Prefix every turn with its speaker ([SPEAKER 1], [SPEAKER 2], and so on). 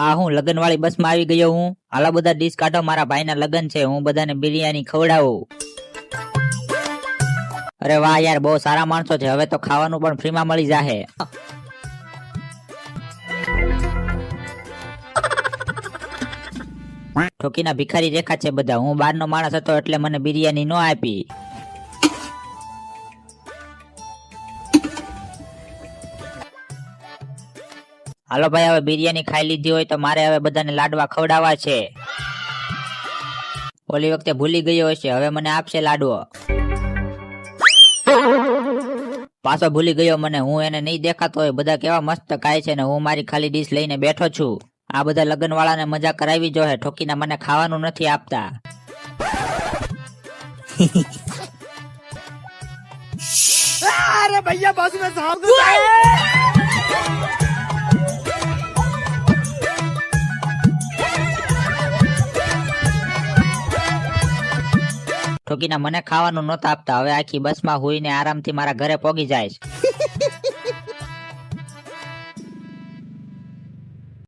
[SPEAKER 1] આ હું લગન વાળી બસ માં આવી ગયો હું. હાલો બધા ડીશ કાઢો, મારા ભાઈ ના લગન છે, હું બધાને બિરયાની ખવડાવું. અરે વાહ યાર, બહુ સારા માણસો છે, હવે તો ખાવાનું પણ ફ્રી માં મળી જાહે. ઠોકીના ભિખારી રેખા છે બધા. હું બહાર નો માણસ હતો એટલે મને બિરયાની ન આપી. હાલો ભાઈ, હવે બિરયાની ખાઈ લીધી હોય તો મારે હવે બધાને લાડવા ખવડાવવા છે. ઓલી વખતે ભૂલી ગયો હશે, હવે મને આપશે લાડવો. પાછો ભૂલી ગયો મને. હું એને નહીં દેખાતો હોય. બધા કેવા મસ્ત ખાય છે ને હું મારી ખાલી ડીશ લઈને બેઠો છું. આ બધા લગન વાળાને મજા કરાવી જોઈએ. ઠોકીના મને ખાવાનું નથી આપતા.
[SPEAKER 2] अरे भैया बाजू में साहब
[SPEAKER 1] ઠોકીના મને ખાવાનું નહોતા આપતા. હવે આખી બસમાં હુઈને આરામથી મારા ઘરે પોગી જાય.